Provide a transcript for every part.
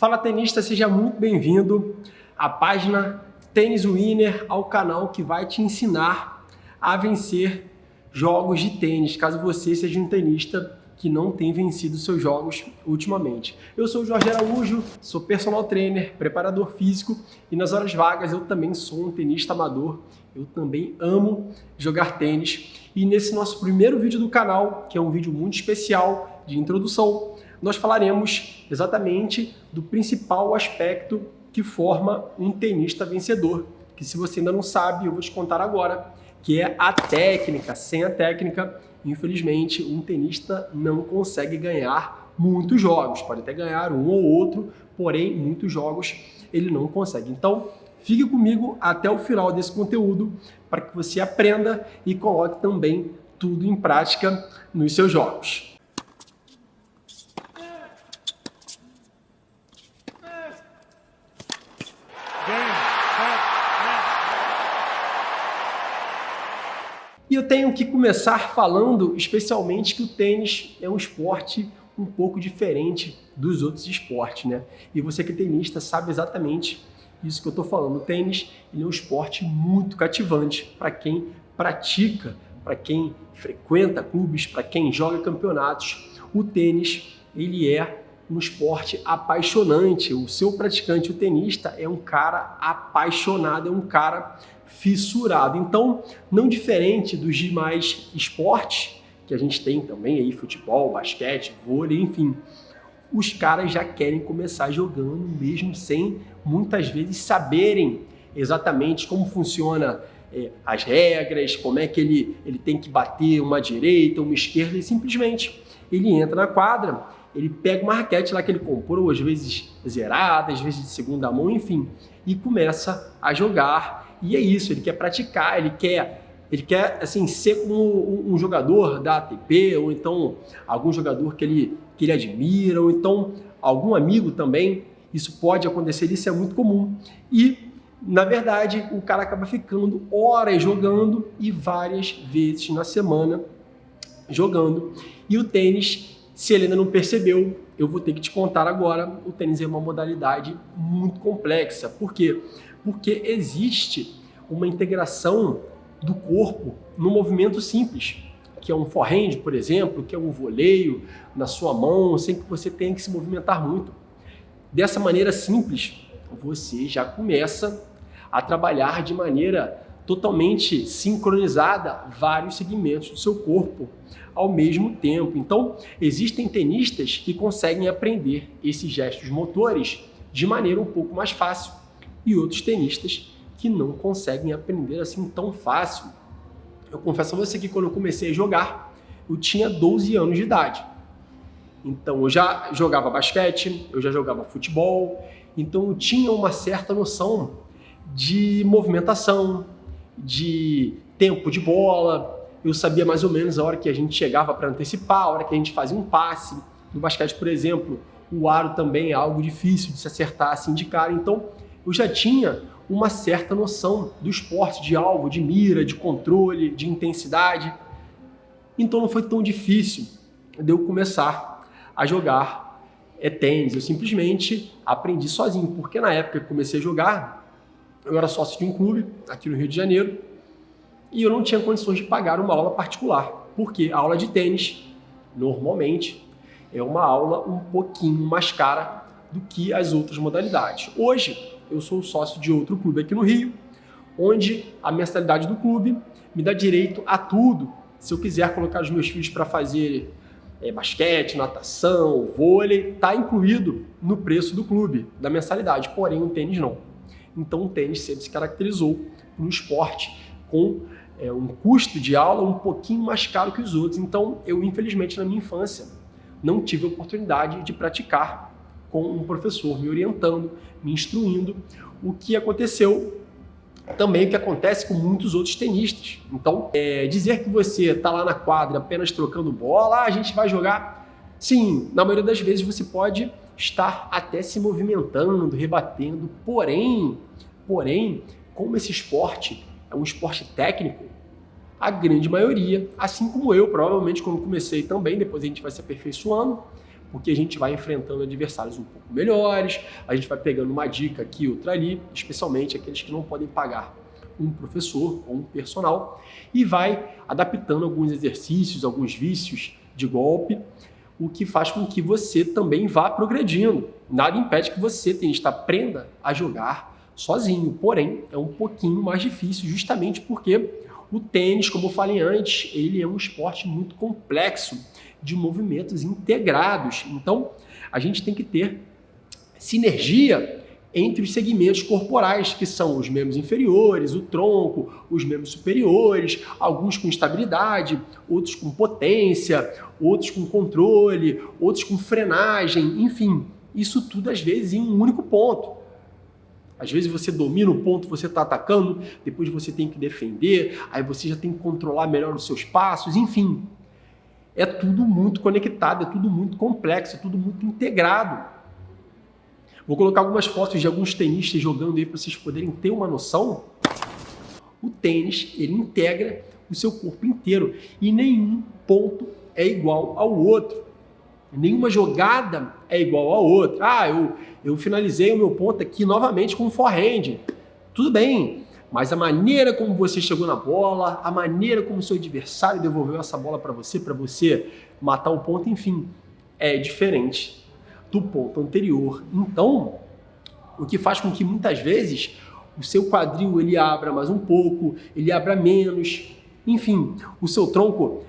Fala tenista, seja muito bem-vindo à página Tênis Winner, ao canal que vai te ensinar a vencer jogos de tênis, caso você seja um tenista que não tem vencido seus jogos ultimamente. Eu sou o Jorge Araújo, sou personal trainer, preparador físico e nas horas vagas eu também sou um tenista amador. Eu também amo jogar tênis e nesse nosso primeiro vídeo do canal, que é um vídeo muito especial de introdução, nós falaremos exatamente do principal aspecto que forma um tenista vencedor, que se você ainda não sabe, eu vou te contar agora, que é a técnica. Sem a técnica, infelizmente, um tenista não consegue ganhar muitos jogos. Pode até ganhar um ou outro, porém, muitos jogos ele não consegue. Então, fique comigo até o final desse conteúdo para que você aprenda e coloque também tudo em prática nos seus jogos. E eu tenho que começar falando especialmente que o tênis é um esporte um pouco diferente dos outros esportes, né? E você que é tenista sabe exatamente isso que eu estou falando. O tênis ele é um esporte muito cativante para quem pratica, para quem frequenta clubes, para quem joga campeonatos. O tênis ele é um esporte apaixonante. O seu praticante, o tenista, é um cara apaixonado, é um cara fissurado. Então, não diferente dos demais esportes que a gente tem também aí, futebol, basquete, vôlei, enfim, os caras já querem começar jogando mesmo sem muitas vezes saberem exatamente como funciona as regras, como é que ele tem que bater uma direita, uma esquerda, e simplesmente ele entra na quadra, ele pega uma raquete lá que ele comprou, às vezes zerada, às vezes de segunda mão, enfim, e começa a jogar. E é isso, ele quer praticar, ele quer assim, ser como um jogador da ATP, ou então algum jogador que ele admira, ou então algum amigo também. Isso pode acontecer, isso é muito comum. E, na verdade, o cara acaba ficando horas jogando e várias vezes na semana jogando. E o tênis, se ele ainda não percebeu, eu vou ter que te contar agora, o tênis é uma modalidade muito complexa. Por quê? Porque existe uma integração do corpo no movimento simples, que é um forehand, por exemplo, que é um voleio na sua mão, sem que você tenha que se movimentar muito. Dessa maneira simples, você já começa a trabalhar de maneira totalmente sincronizada vários segmentos do seu corpo ao mesmo tempo. Então, existem tenistas que conseguem aprender esses gestos motores de maneira um pouco mais fácil e outros tenistas que não conseguem aprender assim tão fácil. Eu confesso a você que quando eu comecei a jogar, eu tinha 12 anos de idade. Então eu já jogava basquete, eu já jogava futebol, então eu tinha uma certa noção de movimentação, de tempo de bola, eu sabia mais ou menos a hora que a gente chegava para antecipar, a hora que a gente fazia um passe. No basquete, por exemplo, o aro também é algo difícil de se acertar assim de cara, então eu já tinha uma certa noção do esporte, de alvo, de mira, de controle, de intensidade. Então não foi tão difícil de eu começar a jogar tênis. Eu simplesmente aprendi sozinho, porque na época que eu comecei a jogar, eu era sócio de um clube aqui no Rio de Janeiro e eu não tinha condições de pagar uma aula particular, porque a aula de tênis, normalmente, é uma aula um pouquinho mais cara do que as outras modalidades. Hoje, eu sou sócio de outro clube aqui no Rio, onde a mensalidade do clube me dá direito a tudo. Se eu quiser colocar os meus filhos para fazer basquete, natação, vôlei, está incluído no preço do clube, da mensalidade, porém o tênis não. Então o tênis sempre se caracterizou por um esporte com um custo de aula um pouquinho mais caro que os outros. Então eu, infelizmente, na minha infância, não tive a oportunidade de praticar com um professor me orientando, me instruindo, o que aconteceu também, o que acontece com muitos outros tenistas. Então, dizer que você está lá na quadra apenas trocando bola, a gente vai jogar, sim, na maioria das vezes você pode estar até se movimentando, rebatendo, porém, como esse esporte é um esporte técnico, a grande maioria, assim como eu, provavelmente quando comecei também, depois a gente vai se aperfeiçoando, porque a gente vai enfrentando adversários um pouco melhores, a gente vai pegando uma dica aqui, outra ali, especialmente aqueles que não podem pagar um professor ou um personal, e vai adaptando alguns exercícios, alguns vícios de golpe, o que faz com que você também vá progredindo. Nada impede que você, tenista, aprenda a jogar sozinho, porém é um pouquinho mais difícil, justamente porque o tênis, como eu falei antes, ele é um esporte muito complexo, de movimentos integrados. Então, a gente tem que ter sinergia entre os segmentos corporais, que são os membros inferiores, o tronco, os membros superiores, alguns com estabilidade, outros com potência, outros com controle, outros com frenagem, enfim, isso tudo às vezes em um único ponto. Às vezes você domina o ponto, você está atacando, depois você tem que defender, aí você já tem que controlar melhor os seus passos, enfim. É tudo muito conectado, é tudo muito complexo, é tudo muito integrado. Vou colocar algumas fotos de alguns tenistas jogando aí para vocês poderem ter uma noção. O tênis, ele integra o seu corpo inteiro e nenhum ponto é igual ao outro. Nenhuma jogada é igual à outra. Eu finalizei o meu ponto aqui novamente com um forehand. Tudo bem, mas a maneira como você chegou na bola, a maneira como o seu adversário devolveu essa bola para você matar o ponto, enfim, é diferente do ponto anterior. Então, o que faz com que muitas vezes o seu quadril ele abra mais um pouco, ele abra menos, enfim, o seu tronco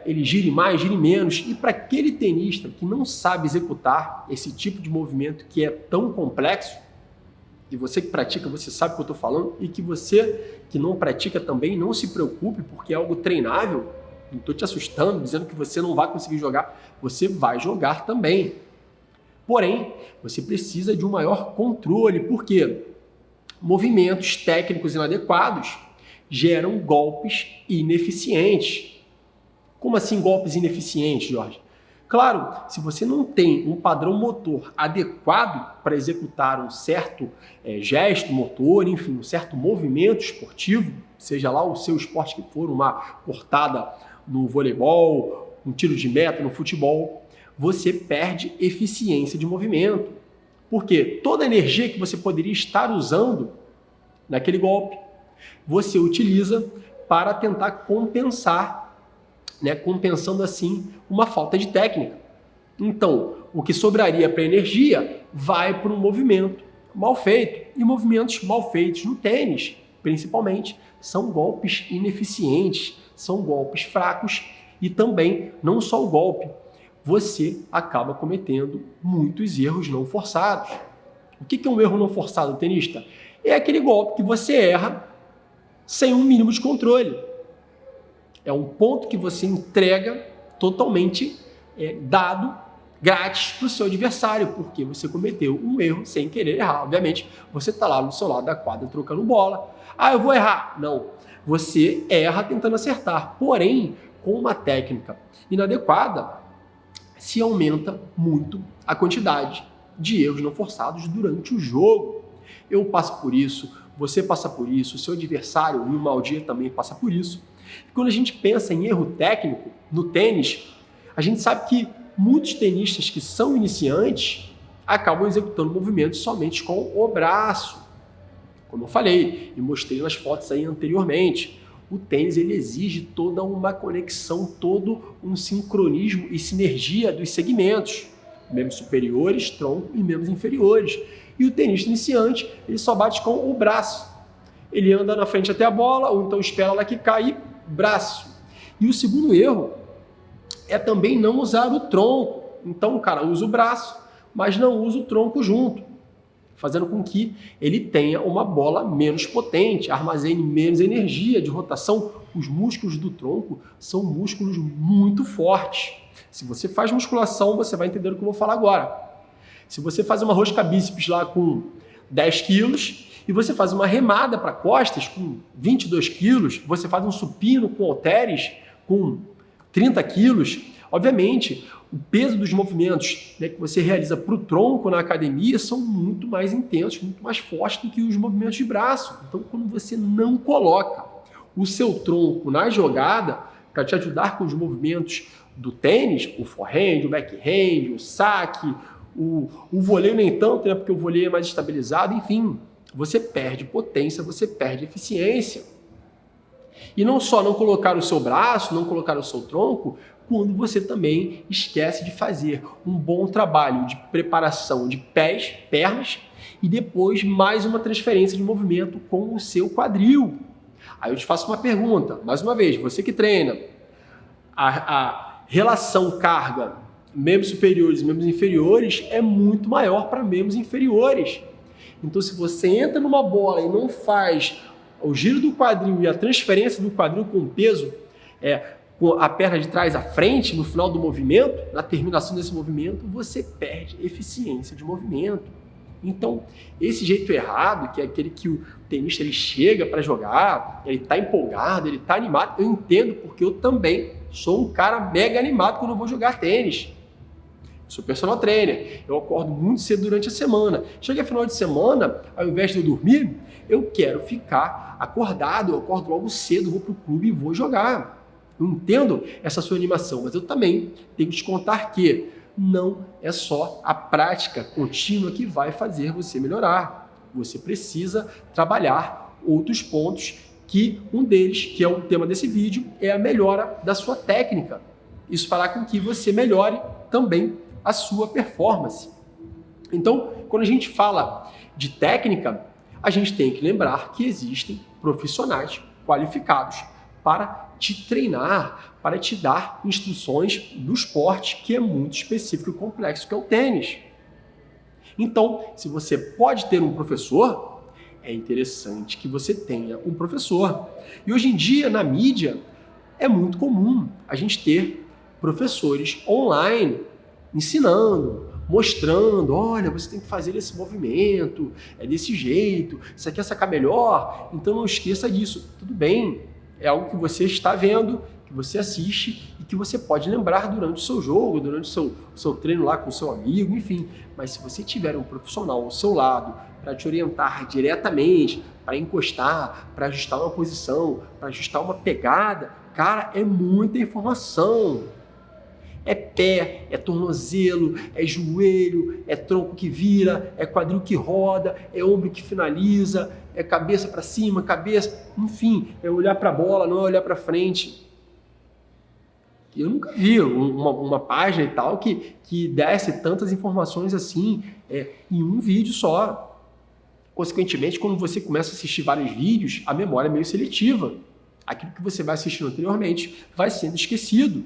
ele gire mais, gire menos. E para aquele tenista que não sabe executar esse tipo de movimento que é tão complexo, e você que pratica, você sabe o que eu estou falando, e que você que não pratica também, não se preocupe, porque é algo treinável. Não estou te assustando, dizendo que você não vai conseguir jogar, você vai jogar também. Porém, você precisa de um maior controle, porque movimentos técnicos inadequados geram golpes ineficientes. Como assim golpes ineficientes, Jorge? Claro, se você não tem um padrão motor adequado para executar um certo gesto motor, enfim, um certo movimento esportivo, seja lá o seu esporte que for, uma cortada no voleibol, um tiro de meta no futebol, você perde eficiência de movimento. Porque toda a energia que você poderia estar usando naquele golpe, você utiliza para tentar compensar, compensando assim uma falta de técnica. Então, o que sobraria para energia vai para um movimento mal feito. E movimentos mal feitos no tênis, principalmente, são golpes ineficientes, são golpes fracos e também não só o golpe, você acaba cometendo muitos erros não forçados. O que é um erro não forçado, tenista? É aquele golpe que você erra sem um mínimo de controle. É um ponto que você entrega totalmente dado, grátis para o seu adversário, porque você cometeu um erro sem querer errar. Obviamente, você está lá no seu lado da quadra trocando bola. Eu vou errar. Não. Você erra tentando acertar. Porém, com uma técnica inadequada, se aumenta muito a quantidade de erros não forçados durante o jogo. Eu passo por isso, você passa por isso, o seu adversário em um mau dia também passa por isso. E quando a gente pensa em erro técnico no tênis, a gente sabe que muitos tenistas que são iniciantes acabam executando movimentos somente com o braço. Como eu falei e mostrei nas fotos aí anteriormente, o tênis ele exige toda uma conexão, todo um sincronismo e sinergia dos segmentos, membros superiores, tronco e membros inferiores. E o tenista iniciante, ele só bate com o braço. Ele anda na frente até a bola, ou então espera ela que cai, braço. E o segundo erro é também não usar o tronco. Então o cara usa o braço, mas não usa o tronco junto, fazendo com que ele tenha uma bola menos potente, armazene menos energia de rotação. Os músculos do tronco são músculos muito fortes. Se você faz musculação, você vai entender o que eu vou falar agora. Se você faz uma rosca bíceps lá com 10 quilos e você faz uma remada para costas com 22 quilos, você faz um supino com halteres com 30 quilos, obviamente, o peso dos movimentos que você realiza para o tronco na academia são muito mais intensos, muito mais fortes do que os movimentos de braço. Então, quando você não coloca o seu tronco na jogada para te ajudar com os movimentos do tênis, o forehand, o backhand, o saque, o voleio nem tanto, né, porque o voleio é mais estabilizado, enfim, você perde potência, você perde eficiência. E não só não colocar o seu braço, não colocar o seu tronco, quando você também esquece de fazer um bom trabalho de preparação de pés, pernas e depois mais uma transferência de movimento com o seu quadril. Aí eu te faço uma pergunta, mais uma vez, você que treina, a relação carga membros superiores e membros inferiores é muito maior para membros inferiores. Então se você entra numa bola e não faz o giro do quadril e a transferência do quadril com peso, com a perna de trás à frente, no final do movimento, na terminação desse movimento, você perde eficiência de movimento. Então, esse jeito errado, que é aquele que o tenista ele chega para jogar, ele está empolgado, ele está animado, eu entendo, porque eu também sou um cara mega animado quando eu vou jogar tênis. Sou personal trainer, eu acordo muito cedo durante a semana. Chega final de semana, ao invés de eu dormir, eu quero ficar acordado, eu acordo logo cedo, vou para o clube e vou jogar. Eu entendo essa sua animação, mas eu também tenho que te contar que não é só a prática contínua que vai fazer você melhorar. Você precisa trabalhar outros pontos, que um deles, que é o tema desse vídeo, é a melhora da sua técnica. Isso fará com que você melhore também a sua performance. Então, quando a gente fala de técnica, a gente tem que lembrar que existem profissionais qualificados para te treinar, para te dar instruções do esporte que é muito específico e complexo, que é o tênis. Então, se você pode ter um professor, é interessante que você tenha um professor. E hoje em dia, na mídia, é muito comum a gente ter professores online ensinando, mostrando, olha, você tem que fazer esse movimento, é desse jeito, você quer sacar melhor? Então não esqueça disso. Tudo bem, é algo que você está vendo, que você assiste e que você pode lembrar durante o seu jogo, durante o seu treino lá com o seu amigo, enfim. Mas se você tiver um profissional ao seu lado para te orientar diretamente, para encostar, para ajustar uma posição, para ajustar uma pegada, cara, é muita informação. É pé, é tornozelo, é joelho, é tronco que vira, é quadril que roda, é ombro que finaliza, é cabeça para cima, cabeça, enfim, é olhar para a bola, não é olhar para frente. Eu nunca vi uma página e tal que desse tantas informações assim em um vídeo só. Consequentemente, quando você começa a assistir vários vídeos, a memória é meio seletiva. Aquilo que você vai assistindo anteriormente vai sendo esquecido.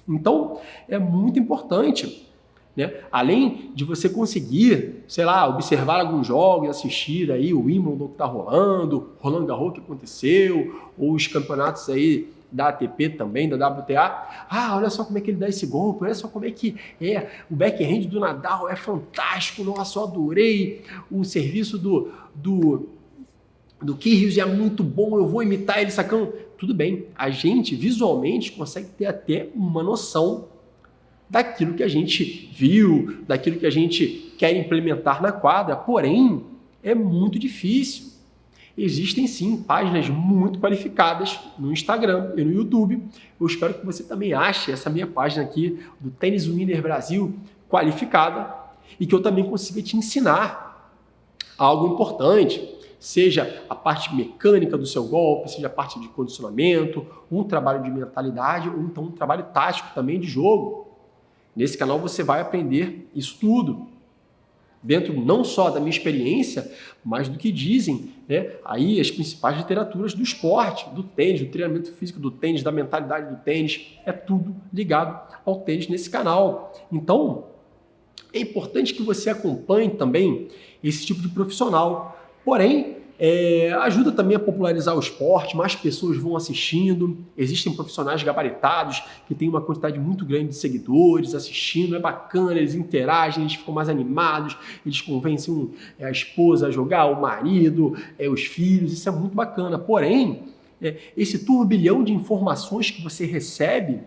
Então, é muito importante, né? Além de você conseguir, sei lá, observar alguns jogos, assistir aí o Wimbledon que está rolando, Roland Garros que aconteceu, ou os campeonatos aí da ATP também, da WTA. Ah, olha só como é que ele dá esse golpe, olha só como é que é, o backhand do Nadal é fantástico, nossa, eu adorei o serviço do Kyrgios é muito bom, eu vou imitar ele sacando. Tudo bem, a gente visualmente consegue ter até uma noção daquilo que a gente viu, daquilo que a gente quer implementar na quadra, porém, é muito difícil. Existem sim páginas muito qualificadas no Instagram e no YouTube. Eu espero que você também ache essa minha página aqui do Tênis Winner Brasil qualificada e que eu também consiga te ensinar algo importante. Seja a parte mecânica do seu golpe, seja a parte de condicionamento, um trabalho de mentalidade ou então um trabalho tático também de jogo. Nesse canal você vai aprender isso tudo, dentro não só da minha experiência, mas do que dizem, né, aí as principais literaturas do esporte, do tênis, do treinamento físico do tênis, da mentalidade do tênis, é tudo ligado ao tênis nesse canal. Então, é importante que você acompanhe também esse tipo de profissional. Porém, ajuda também a popularizar o esporte, mais pessoas vão assistindo, existem profissionais gabaritados que têm uma quantidade muito grande de seguidores assistindo, é bacana, eles interagem, eles ficam mais animados, eles convencem a esposa a jogar, o marido, os filhos, isso é muito bacana. Porém, esse turbilhão de informações que você recebe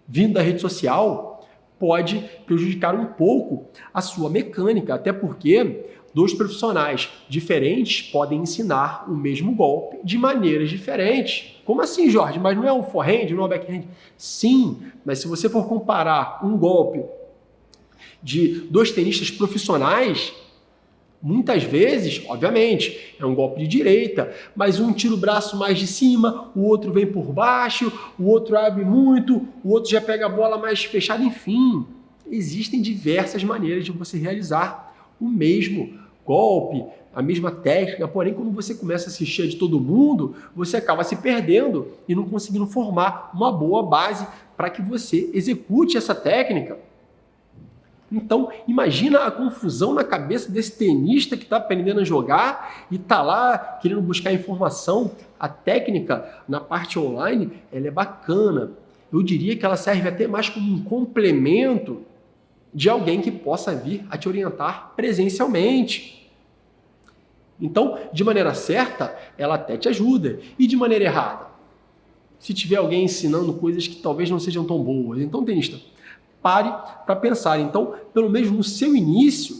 vindo da rede social pode prejudicar um pouco a sua mecânica, até porque dois profissionais diferentes podem ensinar o mesmo golpe de maneiras diferentes. Como assim, Jorge? Mas não é um forehand, não é um backhand? Sim, mas se você for comparar um golpe de dois tenistas profissionais, muitas vezes, obviamente, é um golpe de direita, mas um tira o braço mais de cima, o outro vem por baixo, o outro abre muito, o outro já pega a bola mais fechada, enfim. Existem diversas maneiras de você realizar o mesmo golpe, a mesma técnica, porém quando você começa a assistir de todo mundo, você acaba se perdendo e não conseguindo formar uma boa base para que você execute essa técnica. Então, imagina a confusão na cabeça desse tenista que está aprendendo a jogar e está lá querendo buscar informação. A técnica na parte online, ela é bacana. Eu diria que ela serve até mais como um complemento de alguém que possa vir a te orientar presencialmente. Então, de maneira certa, ela até te ajuda. E de maneira errada? Se tiver alguém ensinando coisas que talvez não sejam tão boas. Então, tenista, pare para pensar. Então, pelo menos no seu início,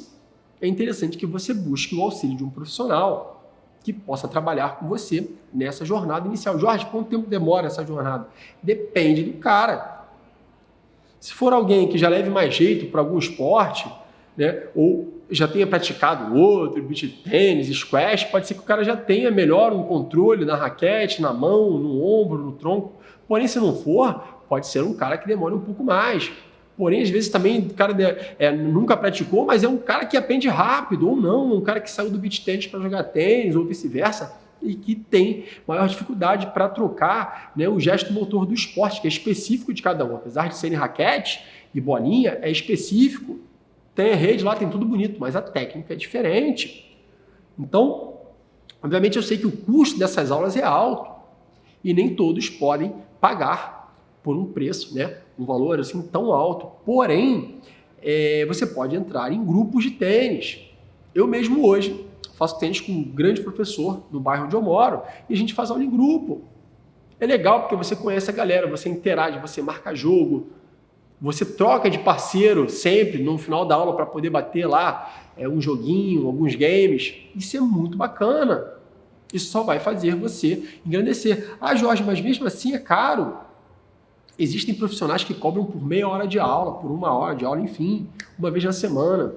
é interessante que você busque o auxílio de um profissional que possa trabalhar com você nessa jornada inicial. Jorge, quanto tempo demora essa jornada? Depende do cara. Se for alguém que já leve mais jeito para algum esporte, né, ou já tenha praticado outro, beach tênis, squash, pode ser que o cara já tenha melhor um controle na raquete, na mão, no ombro, no tronco. Porém, se não for, pode ser um cara que demore um pouco mais. Porém, às vezes também o cara nunca praticou, mas é um cara que aprende rápido, ou não, um cara que saiu do beach tênis para jogar tênis, ou vice-versa, e que tem maior dificuldade para trocar, né, o gesto motor do esporte, que é específico de cada um. Apesar de serem raquete e bolinha, é específico. Tem a rede lá, tem tudo bonito, mas a técnica é diferente. Então, obviamente eu sei que o custo dessas aulas é alto e nem todos podem pagar por um preço, né, um valor assim tão alto. Porém, você pode entrar em grupos de tênis. Eu mesmo hoje faço tênis com um grande professor no bairro onde eu moro e a gente faz aula em grupo. É legal porque você conhece a galera, você interage, você marca jogo, você troca de parceiro sempre no final da aula para poder bater lá um joguinho, alguns games. Isso é muito bacana. Isso só vai fazer você engrandecer. Ah, Jorge, mas mesmo assim é caro. Existem profissionais que cobram por meia hora de aula, por uma hora de aula, enfim, uma vez na semana.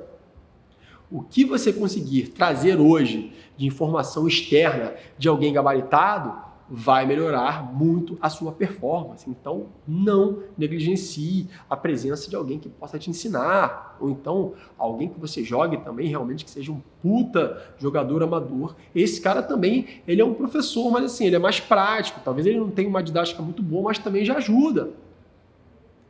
O que você conseguir trazer hoje de informação externa de alguém gabaritado vai melhorar muito a sua performance. Então, não negligencie a presença de alguém que possa te ensinar. Ou então, alguém que você jogue também realmente que seja um puta jogador amador. Esse cara também, ele é um professor, mas assim, ele é mais prático. Talvez ele não tenha uma didática muito boa, mas também já ajuda.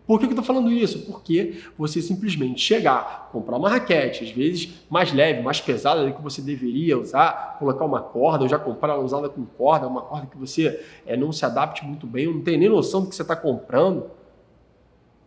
Por que eu estou falando isso? Porque você simplesmente chegar, comprar uma raquete, às vezes mais leve, mais pesada do que você deveria usar, colocar uma corda, ou já comprar ela usada com corda, uma corda que você não se adapte muito bem, ou não tem nem noção do que você está comprando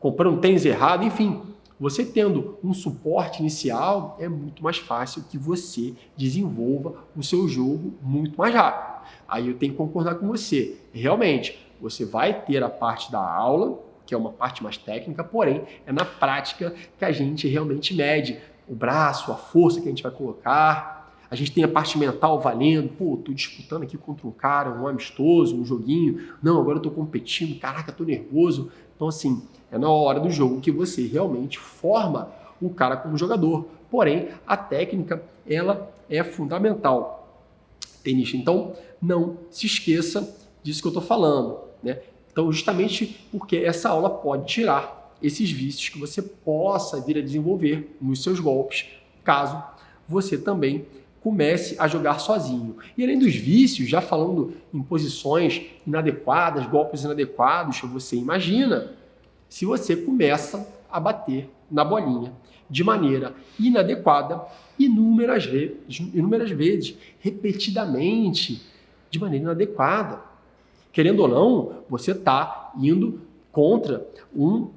um tênis errado, enfim. Você tendo um suporte inicial, é muito mais fácil que você desenvolva o seu jogo muito mais rápido. Aí eu tenho que concordar com você. Realmente, você vai ter a parte da aula, que é uma parte mais técnica, porém é na prática que a gente realmente mede o braço, a força que a gente vai colocar. A gente tem a parte mental valendo, pô, tô disputando aqui contra um cara, um amistoso, um joguinho, não, agora eu tô competindo, caraca, tô nervoso. Então assim, é na hora do jogo que você realmente forma o cara como jogador. Porém, a técnica, ela é fundamental, tenista. Então, não se esqueça disso que eu tô falando, né? Então, justamente porque essa aula pode tirar esses vícios que você possa vir a desenvolver nos seus golpes, caso você também comece a jogar sozinho. E além dos vícios, já falando em posições inadequadas, golpes inadequados, você imagina se você começa a bater na bolinha de maneira inadequada inúmeras vezes, repetidamente, de maneira inadequada. Querendo ou não, você está indo contra um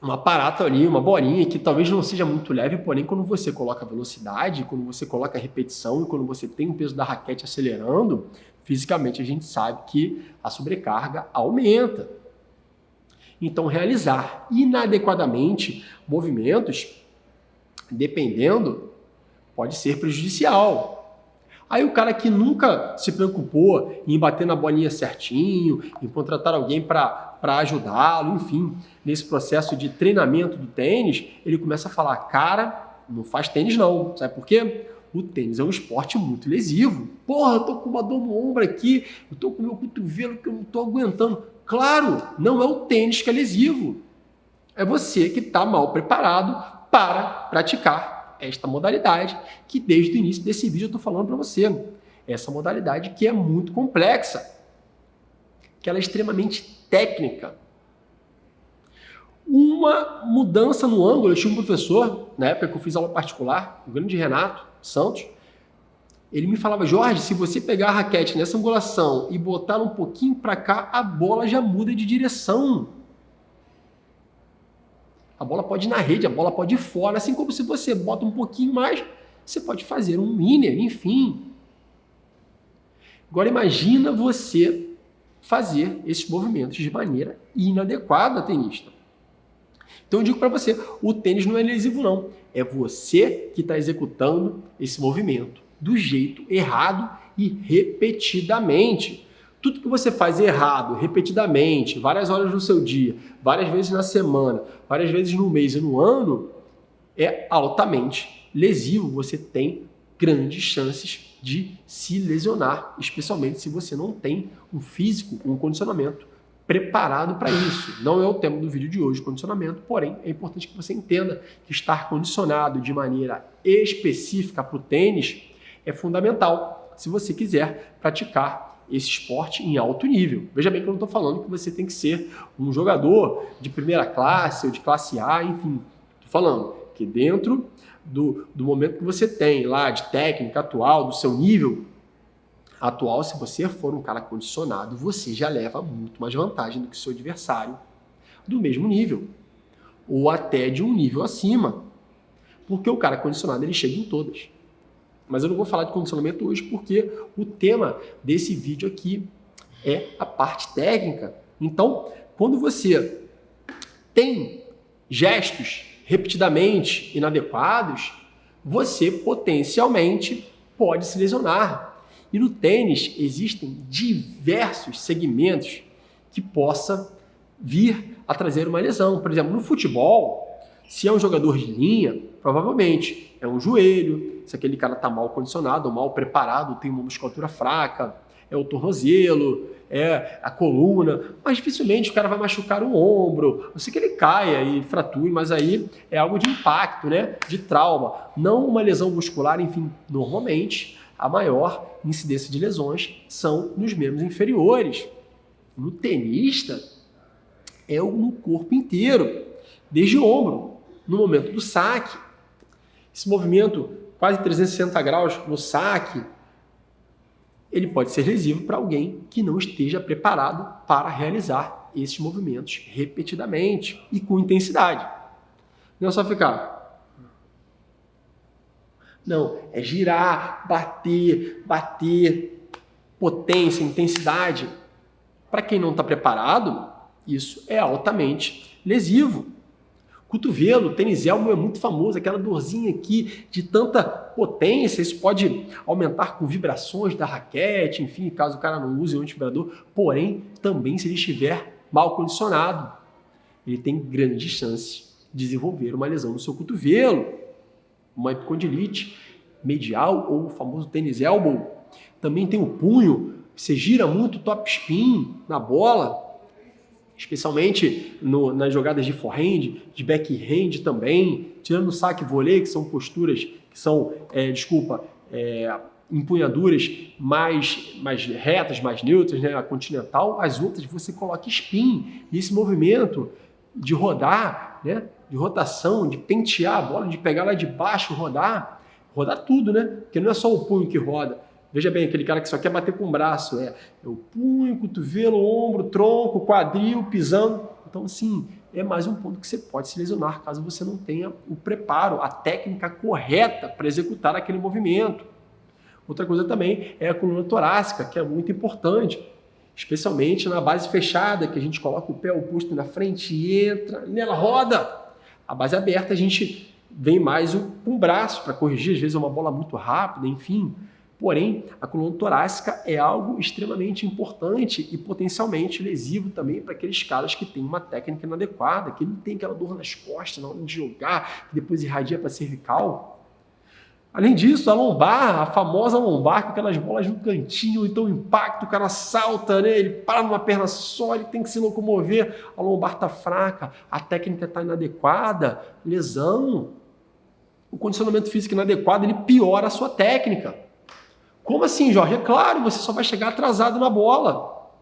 aparato ali, uma bolinha que talvez não seja muito leve, porém quando você coloca velocidade, quando você coloca repetição e quando você tem o peso da raquete acelerando, fisicamente a gente sabe que a sobrecarga aumenta. Então, realizar inadequadamente movimentos, dependendo, pode ser prejudicial. Aí o cara que nunca se preocupou em bater na bolinha certinho, em contratar alguém para ajudá-lo, enfim, nesse processo de treinamento do tênis, ele começa a falar, cara, não faz tênis não. Sabe por quê? O tênis é um esporte muito lesivo. Porra, eu tô com uma dor no ombro aqui, eu tô com o meu cotovelo que eu não tô aguentando. Claro, não é o tênis que é lesivo. É você que está mal preparado para praticar esta modalidade que desde o início desse vídeo eu estou falando para você. Essa modalidade que é muito complexa, que ela é extremamente técnica. Uma mudança no ângulo, eu tinha um professor, na época que eu fiz aula particular, o grande Renato Santos, ele me falava, Jorge, se você pegar a raquete nessa angulação e botar um pouquinho para cá, a bola já muda de direção. A bola pode ir na rede, a bola pode ir fora, assim como se você bota um pouquinho mais, você pode fazer um winner, enfim. Agora imagina você fazer esses movimentos de maneira inadequada, tenista. Então eu digo para você, o tênis não é lesivo não, é você que está executando esse movimento do jeito errado e repetidamente. Tudo que você faz errado, repetidamente, várias horas no seu dia, várias vezes na semana, várias vezes no mês e no ano, é altamente lesivo. Você tem grandes chances de se lesionar, especialmente se você não tem um físico, um condicionamento preparado para isso. Não é o tema do vídeo de hoje, condicionamento, porém é importante que você entenda que estar condicionado de maneira específica para o tênis é fundamental se você quiser praticar esse esporte em alto nível. Veja bem que eu não estou falando que você tem que ser um jogador de primeira classe ou de classe A, enfim. Estou falando que dentro do momento que você tem lá de técnica atual, do seu nível atual, se você for um cara condicionado, você já leva muito mais vantagem do que o seu adversário do mesmo nível, ou até de um nível acima. Porque o cara condicionado, ele chega em todas. Mas eu não vou falar de condicionamento hoje porque o tema desse vídeo aqui é a parte técnica. Então, quando você tem gestos repetidamente inadequados, você potencialmente pode se lesionar. E no tênis existem diversos segmentos que possa vir a trazer uma lesão. Por exemplo, no futebol, se é um jogador de linha, provavelmente é um joelho, se aquele cara está mal condicionado, mal preparado, tem uma musculatura fraca, é o tornozelo, é a coluna, mas dificilmente o cara vai machucar o ombro, a não ser que ele caia e frature, mas aí é algo de impacto, né? De trauma, não uma lesão muscular, enfim, normalmente a maior incidência de lesões são nos membros inferiores. No tenista, é no corpo inteiro, desde o ombro, no momento do saque. Esse movimento quase 360 graus no saque, ele pode ser lesivo para alguém que não esteja preparado para realizar esses movimentos repetidamente e com intensidade. Não é só ficar. Não, é girar, bater, potência, intensidade. Para quem não está preparado, isso é altamente lesivo. Cotovelo, tênis elbow é muito famoso, aquela dorzinha aqui de tanta potência, isso pode aumentar com vibrações da raquete, enfim, caso o cara não use um antivibrador, porém, também se ele estiver mal condicionado, ele tem grande chance de desenvolver uma lesão no seu cotovelo, uma epicondilite medial ou o famoso tênis elbow. Também tem o punho, você gira muito top spin na bola, especialmente nas jogadas de forehand, de backhand também, tirando o saque e volley, que são posturas que são, empunhaduras mais retas, mais neutras, né? A continental, as outras você coloca spin, e esse movimento de rodar, né? De rotação, de pentear a bola, de pegar lá de baixo, rodar tudo, né? Porque não é só o punho que roda. Veja bem, aquele cara que só quer bater com o braço, é o punho, cotovelo, ombro, tronco, quadril, pisando. Então, assim, é mais um ponto que você pode se lesionar caso você não tenha o preparo, a técnica correta para executar aquele movimento. Outra coisa também é a coluna torácica, que é muito importante, especialmente na base fechada, que a gente coloca o pé oposto na frente e entra, nela roda. A base aberta a gente vem mais com o braço para corrigir, às vezes é uma bola muito rápida, enfim. Porém, a coluna torácica é algo extremamente importante e potencialmente lesivo também para aqueles caras que têm uma técnica inadequada, que não tem aquela dor nas costas na hora de jogar, que depois irradia para a cervical. Além disso, a lombar, a famosa lombar, com aquelas bolas no cantinho, então o impacto, o cara salta, né? Ele para numa perna só, ele tem que se locomover, a lombar está fraca, a técnica está inadequada, lesão. O condicionamento físico inadequado, ele piora a sua técnica. Como assim, Jorge? É claro, você só vai chegar atrasado na bola.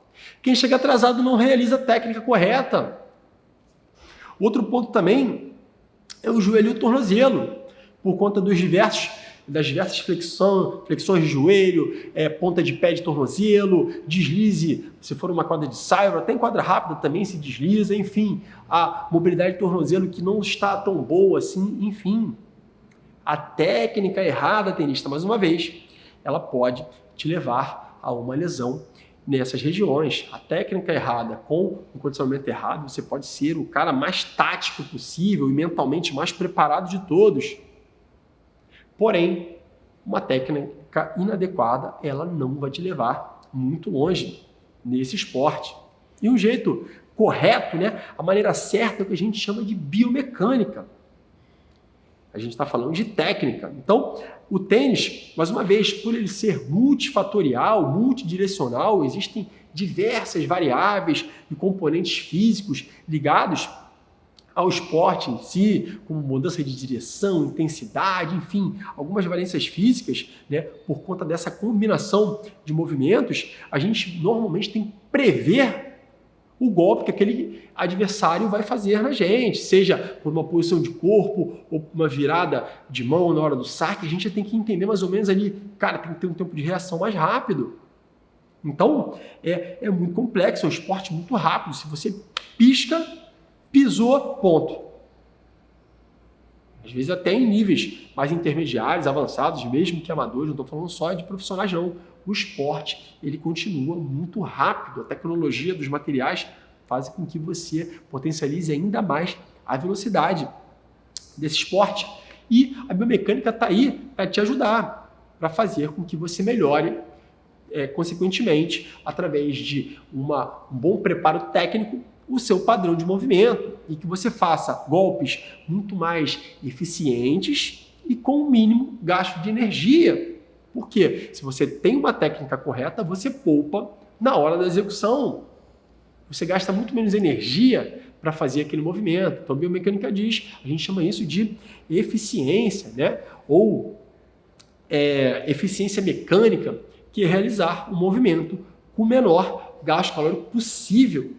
Quem chega atrasado não realiza a técnica correta. Outro ponto também é o joelho e o tornozelo, por conta das diversas flexões de joelho, ponta de pé de tornozelo, deslize, se for uma quadra de saibro, até em quadra rápida também se desliza, enfim, a mobilidade de tornozelo que não está tão boa assim, enfim. A técnica errada, tenista, mais uma vez, ela pode te levar a uma lesão nessas regiões. A técnica errada com o condicionamento errado, você pode ser o cara mais tático possível e mentalmente mais preparado de todos. Porém, uma técnica inadequada, ela não vai te levar muito longe nesse esporte. E um jeito correto, né? A maneira certa é o que a gente chama de biomecânica. A gente está falando de técnica. Então, o tênis, mais uma vez, por ele ser multifatorial, multidirecional, existem diversas variáveis e componentes físicos ligados ao esporte em si, como mudança de direção, intensidade, enfim, algumas valências físicas, né? Por conta dessa combinação de movimentos, a gente normalmente tem que prever o golpe que aquele adversário vai fazer na gente, seja por uma posição de corpo ou por uma virada de mão na hora do saque, a gente já tem que entender mais ou menos ali, cara, tem que ter um tempo de reação mais rápido. Então, é muito complexo, é um esporte muito rápido. Se você pisca, pisou, ponto. Às vezes até em níveis mais intermediários, avançados, mesmo que amadores, não estou falando só de profissionais não. O esporte, ele continua muito rápido. A tecnologia dos materiais faz com que você potencialize ainda mais a velocidade desse esporte. E a biomecânica está aí para te ajudar, para fazer com que você melhore, consequentemente, através de um bom preparo técnico, o seu padrão de movimento e que você faça golpes muito mais eficientes e com o mínimo gasto de energia. Porque se você tem uma técnica correta, você poupa na hora da execução. Você gasta muito menos energia para fazer aquele movimento. Então a biomecânica diz, a gente chama isso de eficiência, né? Ou eficiência mecânica, que é realizar o movimento com o menor gasto calórico possível,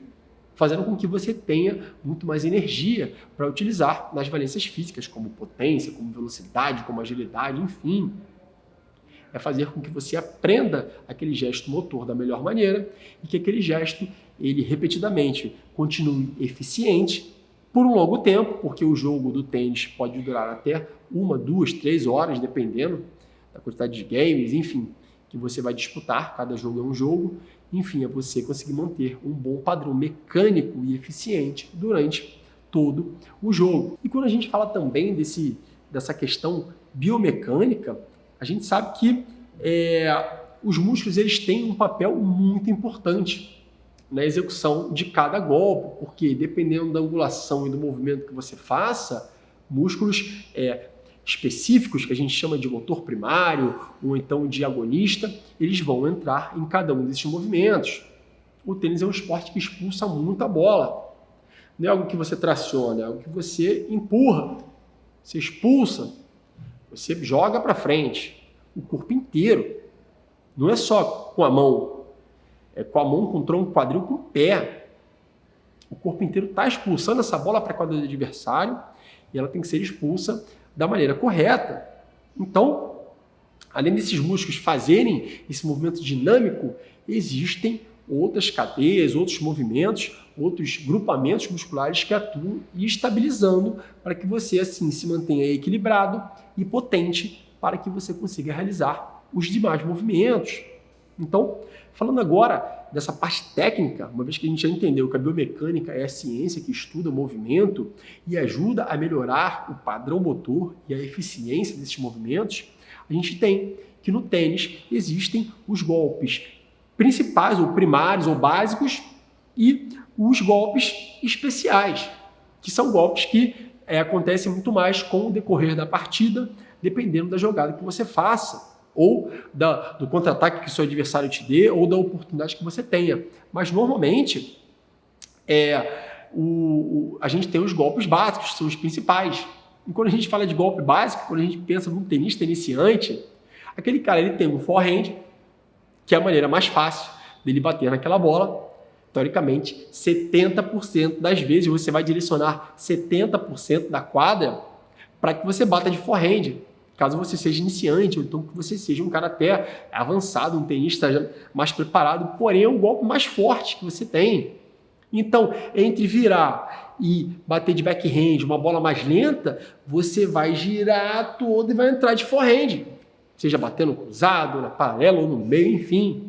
fazendo com que você tenha muito mais energia para utilizar nas valências físicas, como potência, como velocidade, como agilidade, enfim. É fazer com que você aprenda aquele gesto motor da melhor maneira e que aquele gesto, ele repetidamente continue eficiente por um longo tempo, porque o jogo do tênis pode durar até 1, 2, 3 horas, dependendo da quantidade de games, enfim, que você vai disputar, cada jogo é um jogo. Enfim, é você conseguir manter um bom padrão mecânico e eficiente durante todo o jogo. E quando a gente fala também dessa questão biomecânica, a gente sabe que os músculos eles têm um papel muito importante na execução de cada golpe, porque dependendo da angulação e do movimento que você faça, músculos específicos, que a gente chama de motor primário ou então de agonista, eles vão entrar em cada um desses movimentos. O tênis é um esporte que expulsa muito a bola. Não é algo que você traciona, é algo que você empurra, você expulsa, você joga para frente, o corpo inteiro. Não é só com a mão, é com a mão, com o tronco, quadril, com o pé. O corpo inteiro está expulsando essa bola para a quadra do adversário e ela tem que ser expulsa da maneira correta. Então, além desses músculos fazerem esse movimento dinâmico, existem outras cadeias, outros movimentos, outros grupamentos musculares que atuam estabilizando para que você assim se mantenha equilibrado e potente para que você consiga realizar os demais movimentos. Então, falando agora dessa parte técnica, uma vez que a gente já entendeu que a biomecânica é a ciência que estuda o movimento e ajuda a melhorar o padrão motor e a eficiência desses movimentos, a gente tem que no tênis existem os golpes principais, ou primários, ou básicos, e os golpes especiais, que são golpes que acontecem muito mais com o decorrer da partida, dependendo da jogada que você faça, ou do contra-ataque que o seu adversário te dê, ou da oportunidade que você tenha. Mas, normalmente, a gente tem os golpes básicos, que são os principais. E quando a gente fala de golpe básico, quando a gente pensa num tenista iniciante, aquele cara ele tem um forehand, que é a maneira mais fácil dele bater naquela bola. Teoricamente, 70% das vezes você vai direcionar 70% da quadra para que você bata de forehand, caso você seja iniciante, ou então que você seja um cara até avançado, um tenista mais preparado, porém é um golpe mais forte que você tem. Então, entre virar e bater de backhand, uma bola mais lenta, você vai girar todo e vai entrar de forehand, seja batendo cruzado, na paralela ou no meio, enfim.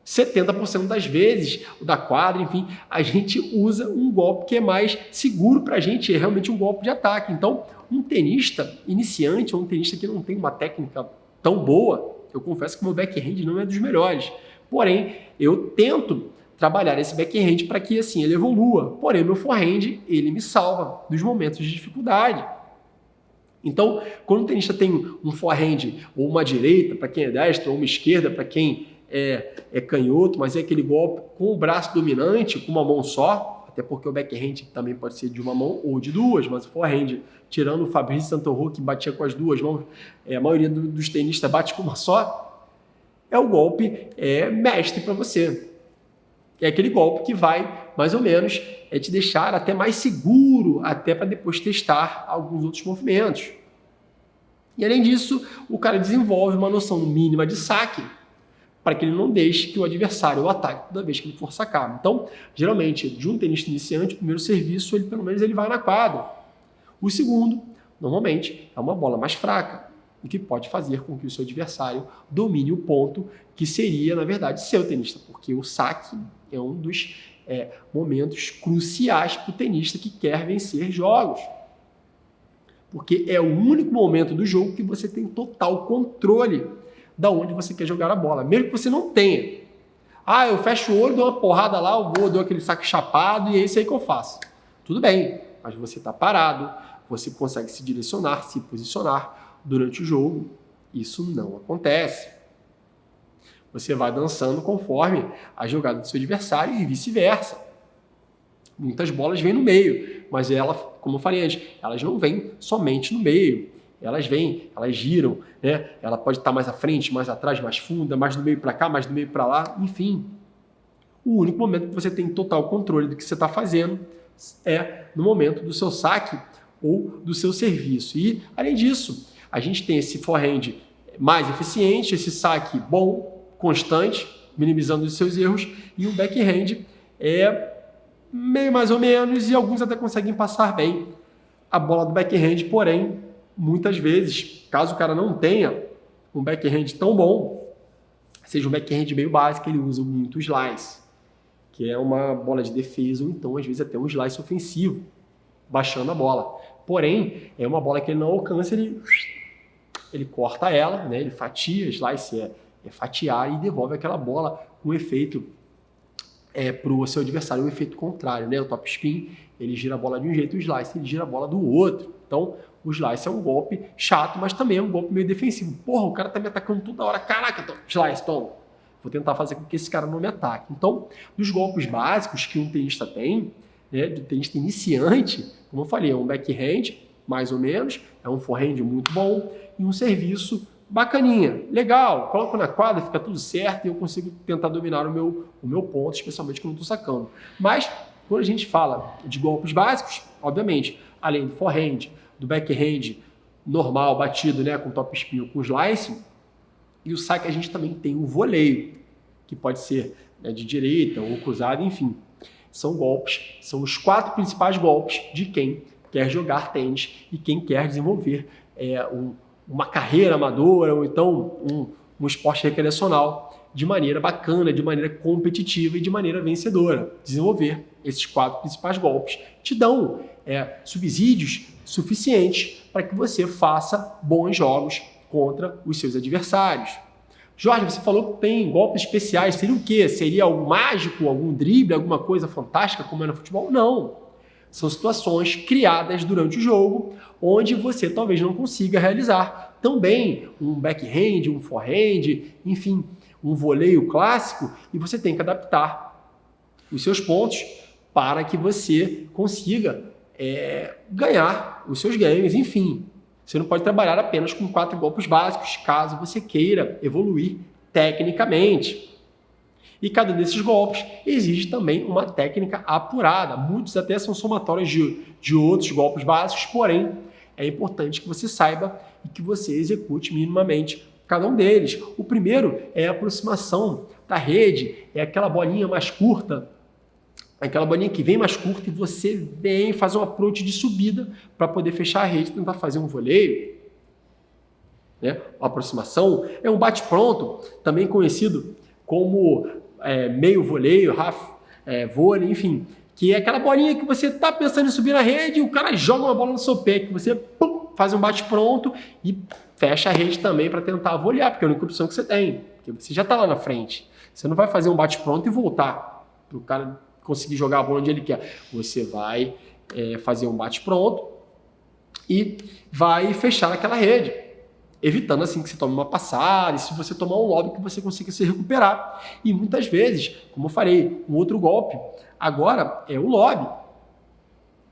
70% das vezes, o da quadra, enfim, a gente usa um golpe que é mais seguro para a gente, é realmente um golpe de ataque. Então, um tenista iniciante ou um tenista que não tem uma técnica tão boa, eu confesso que meu backhand não é dos melhores. Porém, eu tento trabalhar esse backhand para que assim ele evolua. Porém, meu forehand, ele me salva dos momentos de dificuldade. Então, quando o tenista tem um forehand ou uma direita, para quem é destro, ou uma esquerda, para quem é canhoto, mas é aquele golpe com o braço dominante, com uma mão só, até porque o backhand também pode ser de uma mão ou de duas, mas o forehand, tirando o Fabrício Santoro, que batia com as duas mãos, a maioria dos tenistas bate com uma só, é o golpe mestre para você. É aquele golpe que vai, mais ou menos, te deixar até mais seguro, até para depois testar alguns outros movimentos. E além disso, o cara desenvolve uma noção mínima de saque, para que ele não deixe que o adversário o ataque toda vez que ele for sacar. Então, geralmente, de um tenista iniciante, o primeiro serviço, pelo menos ele vai na quadra. O segundo, normalmente, é uma bola mais fraca, o que pode fazer com que o seu adversário domine o ponto que seria, na verdade, seu tenista, porque o saque é um dos momentos cruciais para o tenista que quer vencer jogos. Porque é o único momento do jogo que você tem total controle da onde você quer jogar a bola, mesmo que você não tenha. Eu fecho o olho, dou uma porrada lá, dou aquele saque chapado e é isso aí que eu faço. Tudo bem, mas você está parado, você consegue se direcionar, se posicionar durante o jogo. Isso não acontece. Você vai dançando conforme a jogada do seu adversário e vice-versa. Muitas bolas vêm no meio, mas como eu falei antes, elas não vêm somente no meio. Elas vêm, elas giram, né? Ela pode estar mais à frente, mais atrás, mais funda, mais do meio para cá, mais do meio para lá, enfim. O único momento que você tem total controle do que você está fazendo é no momento do seu saque ou do seu serviço. E, além disso, a gente tem esse forehand mais eficiente, esse saque bom, constante, minimizando os seus erros, e um backhand meio mais ou menos, e alguns até conseguem passar bem a bola do backhand, porém, muitas vezes, caso o cara não tenha um backhand tão bom, seja um backhand meio básico, ele usa muito slice, que é uma bola de defesa, ou então, às vezes, até um slice ofensivo, baixando a bola. Porém, é uma bola que ele não alcança, ele corta ela, né? Ele fatia, slice é fatiar e devolve aquela bola com efeito para o seu adversário, um efeito contrário, né? O top spin, ele gira a bola de um jeito, o slice, ele gira a bola do outro. Então, o slice é um golpe chato, mas também é um golpe meio defensivo. Porra, o cara tá me atacando toda hora. Caraca, slice, toma. Vou tentar fazer com que esse cara não me ataque. Então, dos golpes básicos que um tenista tem, né, do tenista iniciante, como eu falei, é um backhand, mais ou menos, é um forehand muito bom e um serviço bacaninha, legal, coloco na quadra, fica tudo certo e eu consigo tentar dominar o meu ponto, especialmente quando estou sacando. Mas, quando a gente fala de golpes básicos, obviamente, além do forehand, do backhand normal, batido, né, com top spin ou com slice, e o saque a gente também tem o voleio, que pode ser, né, de direita ou cruzado, enfim. São golpes, são os 4 principais golpes de quem quer jogar tênis e quem quer desenvolver uma carreira amadora ou então um esporte recreacional. de maneira bacana, de maneira competitiva e de maneira vencedora. Desenvolver esses 4 principais golpes te dão subsídios suficientes para que você faça bons jogos contra os seus adversários. Jorge, você falou que tem golpes especiais. Seria o quê? Seria algo mágico, algum drible, alguma coisa fantástica como é no futebol? Não. São situações criadas durante o jogo onde você talvez não consiga realizar também um backhand, um forehand, enfim, um voleio clássico, e você tem que adaptar os seus pontos para que você consiga ganhar os seus games, enfim. Você não pode trabalhar apenas com 4 golpes básicos, caso você queira evoluir tecnicamente. E cada desses golpes exige também uma técnica apurada. Muitos até são somatórios de outros golpes básicos, porém é importante que você saiba e que você execute minimamente cada um deles. O primeiro é a aproximação da rede, é aquela bolinha mais curta, aquela bolinha que vem mais curta e você vem fazer um approach de subida para poder fechar a rede e tentar fazer um voleio. A aproximação é um bate-pronto, também conhecido como meio voleio, half vôlei, enfim, que é aquela bolinha que você está pensando em subir na rede e o cara joga uma bola no seu pé, que você faz um bate-pronto e fecha a rede também para tentar volear, porque é a única opção que você tem, porque você já está lá na frente. Você não vai fazer um bate-pronto e voltar para o cara conseguir jogar a bola onde ele quer. Você vai fazer um bate-pronto e vai fechar aquela rede, evitando assim que você tome uma passada, e se você tomar um lob que você consiga se recuperar. E muitas vezes, como eu falei, um outro golpe agora é o lob.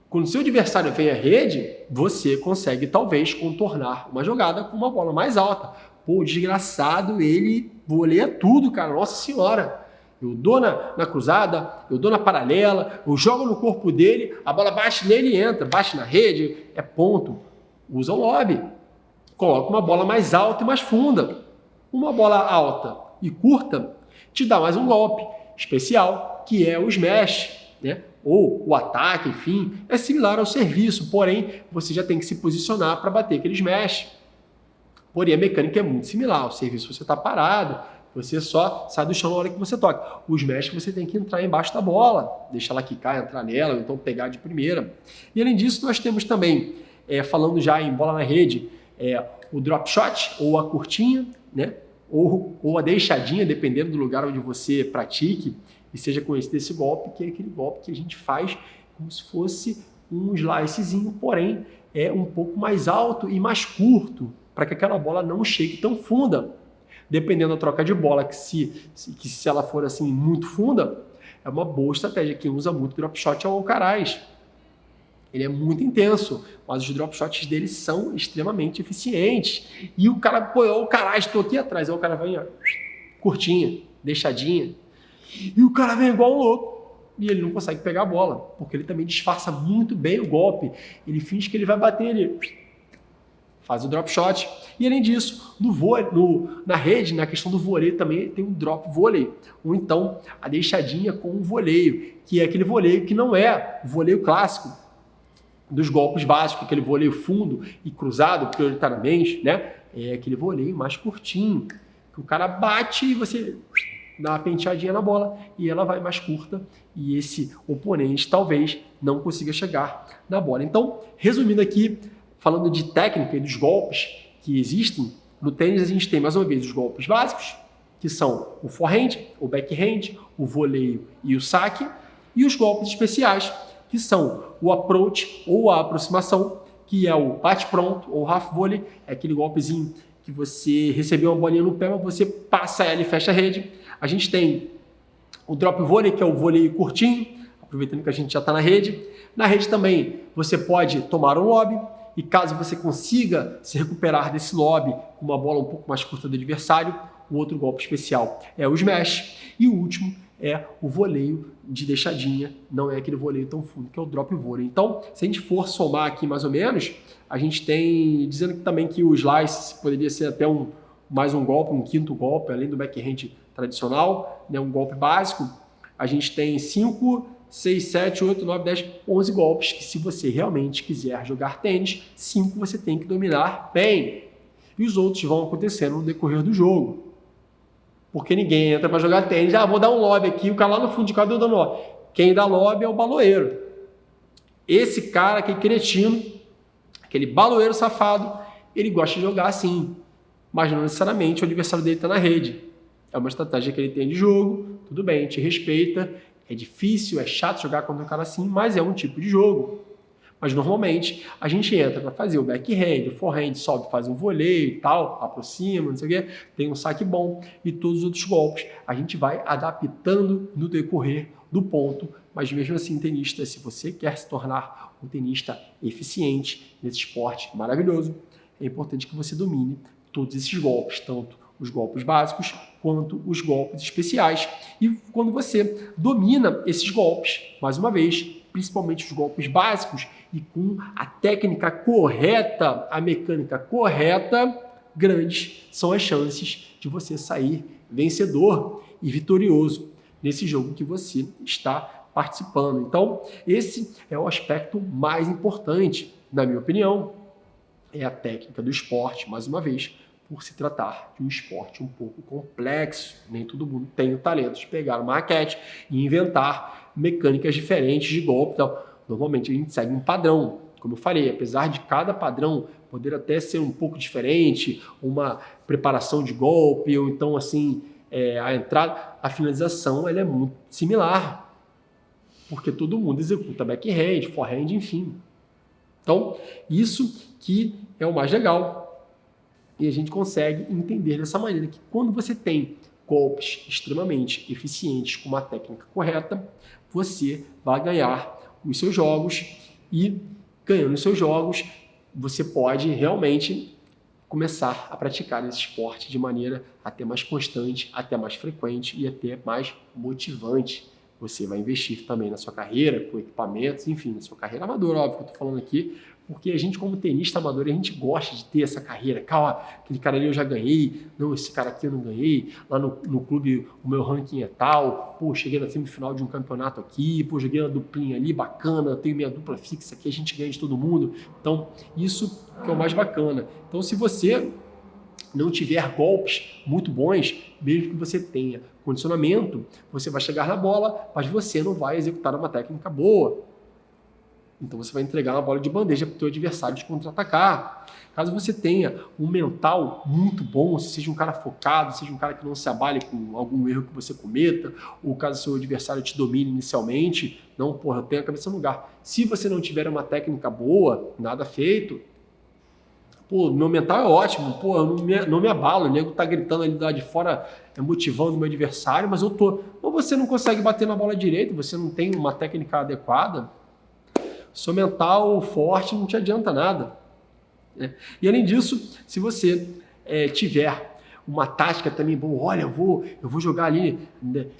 Quando o seu adversário vem à rede, você consegue talvez contornar uma jogada com uma bola mais alta. Pô, o desgraçado, ele voleia tudo, cara, nossa senhora. Eu dou na cruzada, eu dou na paralela, eu jogo no corpo dele, a bola bate nele e entra, bate na rede, é ponto. Usa o lob. Coloca uma bola mais alta e mais funda. Uma bola alta e curta te dá mais um golpe especial, que é o smash, ou o ataque, enfim, é similar ao serviço, porém você já tem que se posicionar para bater aquele smash. Porém a mecânica é muito similar. O serviço você está parado, você só sai do chão na hora que você toca. O smash você tem que entrar embaixo da bola, deixar ela quicar, entrar nela, ou então pegar de primeira. E além disso nós temos também, falando já em bola na rede, o drop shot, ou a curtinha, ou a deixadinha, dependendo do lugar onde você pratique e seja conhecido esse golpe, que é aquele golpe que a gente faz como se fosse um slicezinho, porém é um pouco mais alto e mais curto, para que aquela bola não chegue tão funda. Dependendo da troca de bola, que se ela for assim muito funda, é uma boa estratégia. Quem usa muito drop shot é o Alcaraz. Ele é muito intenso, mas os drop shots dele são extremamente eficientes. E o cara, pô, o Alcaraz, estou aqui atrás, aí o cara vem, curtinha, deixadinha, e o cara vem igual um louco, e ele não consegue pegar a bola, porque ele também disfarça muito bem o golpe. Ele finge que ele vai bater, ele faz o drop shot. E além disso, na rede, na questão do voleio também tem um drop volley, ou então a deixadinha com o voleio, que é aquele voleio que não é o voleio clássico dos golpes básicos, aquele voleio fundo e cruzado prioritariamente, é aquele voleio mais curtinho, que o cara bate e você dá uma penteadinha na bola e ela vai mais curta e esse oponente talvez não consiga chegar na bola. Então, resumindo aqui, falando de técnica e dos golpes que existem, no tênis a gente tem mais uma vez os golpes básicos, que são o forehand, o backhand, o voleio e o saque, e os golpes especiais, que são o approach ou a aproximação, que é o bate-pronto ou half volley, é aquele golpezinho que você recebeu uma bolinha no pé, mas você passa ela e fecha a rede. A gente tem o drop volley, que é o voleio curtinho, aproveitando que a gente já está na rede. Na rede também você pode tomar um lob, e caso você consiga se recuperar desse lob com uma bola um pouco mais curta do adversário, o outro golpe especial é o smash. E o último é o voleio de deixadinha, não é aquele voleio tão fundo, que é o drop volley. Então, se a gente for somar aqui mais ou menos, a gente tem, dizendo que também que o slice poderia ser até mais um golpe, um quinto golpe, além do backhand tradicional, um golpe básico, a gente tem 5, 6, 7, 8, 9, 10, 11 golpes que, se você realmente quiser jogar tênis, 5 você tem que dominar bem. E os outros vão acontecendo no decorrer do jogo. Porque ninguém entra para jogar tênis. Ah, vou dar um lobby aqui, o cara lá no fundo de quadra dando lobby. Quem dá lobby é o baloeiro. Esse cara, aquele cretino, aquele baloeiro safado, ele gosta de jogar assim. Mas não necessariamente o adversário dele está na rede. É uma estratégia que ele tem de jogo, tudo bem, te respeita. É difícil, é chato jogar contra um cara assim, mas é um tipo de jogo. Mas normalmente a gente entra para fazer o backhand, o forehand, sobe, faz um voleio e tal, aproxima, não sei o quê, tem um saque bom e todos os outros golpes a gente vai adaptando no decorrer do ponto. Mas mesmo assim, tenista, se você quer se tornar um tenista eficiente nesse esporte maravilhoso, é importante que você domine todos esses golpes, tanto os golpes básicos quanto os golpes especiais. E quando você domina esses golpes, mais uma vez, principalmente os golpes básicos, e com a técnica correta, a mecânica correta, grandes são as chances de você sair vencedor e vitorioso nesse jogo que você está participando. Então, esse é o aspecto mais importante, na minha opinião, é a técnica do esporte, mais uma vez, por se tratar de um esporte um pouco complexo. Nem todo mundo tem o talento de pegar uma raquete e inventar mecânicas diferentes de golpe. Então, normalmente a gente segue um padrão. Como eu falei, apesar de cada padrão poder até ser um pouco diferente, uma preparação de golpe, ou então assim, a entrada, a finalização ela é muito similar. Porque todo mundo executa backhand, forehand, enfim. Então, isso que é o mais legal. E a gente consegue entender dessa maneira que quando você tem golpes extremamente eficientes com uma técnica correta, você vai ganhar os seus jogos e ganhando os seus jogos, você pode realmente começar a praticar esse esporte de maneira até mais constante, até mais frequente e até mais motivante. Você vai investir também na sua carreira, com equipamentos, enfim, na sua carreira amadora, óbvio que eu estou falando aqui, porque a gente como tenista amador, a gente gosta de ter essa carreira. Calma, aquele cara ali eu já ganhei, não, esse cara aqui eu não ganhei, lá no clube o meu ranking é tal, pô, cheguei na semifinal de um campeonato aqui, pô, joguei uma duplinha ali, bacana, tenho minha dupla fixa aqui, a gente ganha de todo mundo. Então, isso que é o mais bacana. Então, se você não tiver golpes muito bons, mesmo que você tenha condicionamento, você vai chegar na bola, mas você não vai executar uma técnica boa. Então você vai entregar uma bola de bandeja para o teu adversário te contra-atacar. Caso você tenha um mental muito bom, se seja um cara focado, seja um cara que não se abale com algum erro que você cometa, ou caso seu adversário te domine inicialmente, não, porra, eu tenho a cabeça no lugar. Se você não tiver uma técnica boa, nada feito, pô, meu mental é ótimo, pô, eu não me abalo, o nego tá gritando ali lá de fora, motivando o meu adversário, mas eu tô... Ou você não consegue bater na bola direito, você não tem uma técnica adequada, seu mental forte não te adianta nada. Né? E além disso, se você tiver uma tática também boa, olha, eu vou jogar ali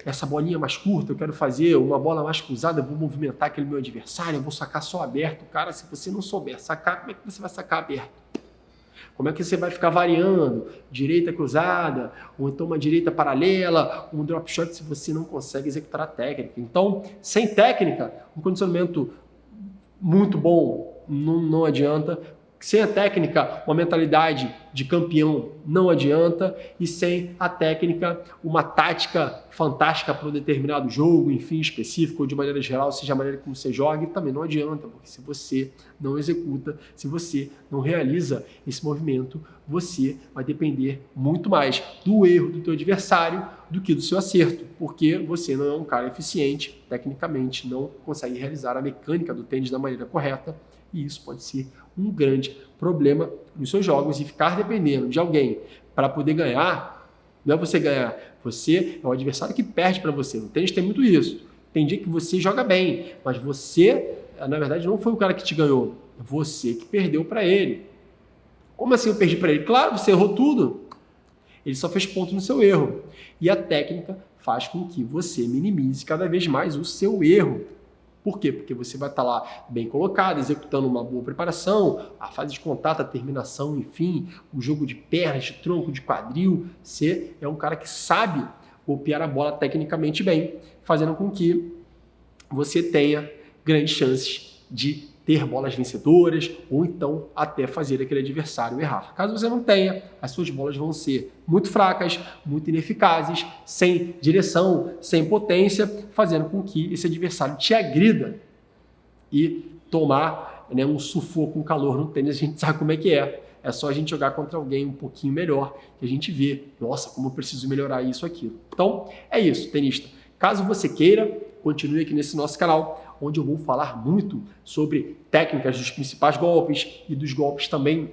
essa bolinha mais curta, eu quero fazer uma bola mais cruzada, eu vou movimentar aquele meu adversário, eu vou sacar só aberto. Cara, se você não souber sacar, como é que você vai sacar aberto? Como é que você vai ficar variando? Direita cruzada, ou então uma direita paralela, um drop shot se você não consegue executar a técnica. Então, sem técnica, um condicionamento muito bom não adianta. Sem a técnica, uma mentalidade de campeão não adianta. E sem a técnica, uma tática fantástica para um determinado jogo, enfim, específico ou de maneira geral, seja a maneira como você joga, também não adianta, porque se você não executa, se você não realiza esse movimento, você vai depender muito mais do erro do teu adversário do que do seu acerto, porque você não é um cara eficiente, tecnicamente não consegue realizar a mecânica do tênis da maneira correta, e isso pode ser um grande problema nos seus jogos, e ficar dependendo de alguém para poder ganhar, não é você ganhar, você é o adversário que perde para você. No tênis tem muito isso. Tem dia que você joga bem, mas você, na verdade, não foi o cara que te ganhou, é você que perdeu para ele. Como assim eu perdi para ele? Claro, você errou tudo. Ele só fez ponto no seu erro. E a técnica faz com que você minimize cada vez mais o seu erro. Por quê? Porque você vai estar lá bem colocado, executando uma boa preparação, a fase de contato, a terminação, enfim, o jogo de pernas, de tronco, de quadril. Você é um cara que sabe golpear a bola tecnicamente bem, fazendo com que você tenha grandes chances de ter bolas vencedoras ou então até fazer aquele adversário errar. Caso você não tenha, as suas bolas vão ser muito fracas, muito ineficazes, sem direção, sem potência, fazendo com que esse adversário te agrida e tomar, né, um sufoco com calor no tênis. A gente sabe como é que é. É só a gente jogar contra alguém um pouquinho melhor que a gente vê, nossa, como eu preciso melhorar isso, aquilo. Então, é isso, tenista. Caso você queira, continue aqui nesse nosso canal, onde eu vou falar muito sobre técnicas dos principais golpes e dos golpes também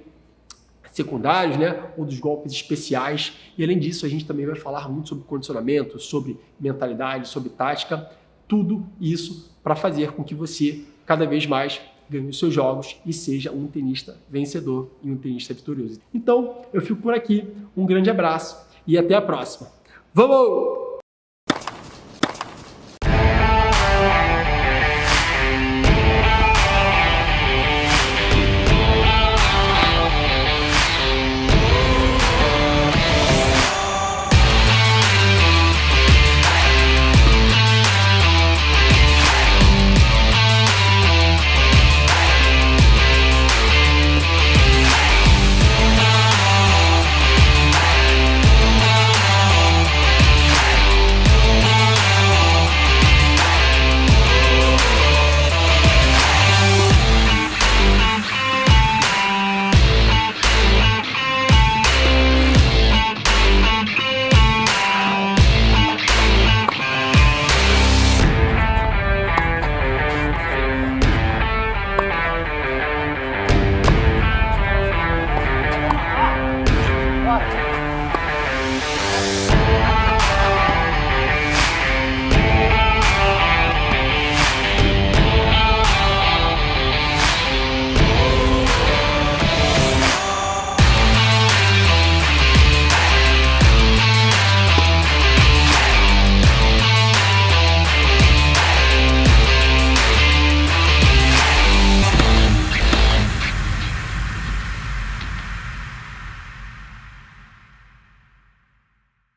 secundários, né? Ou dos golpes especiais. E além disso, a gente também vai falar muito sobre condicionamento, sobre mentalidade, sobre tática, tudo isso para fazer com que você cada vez mais ganhe os seus jogos e seja um tenista vencedor e um tenista vitorioso. Então, eu fico por aqui. Um grande abraço e até a próxima. Vamos!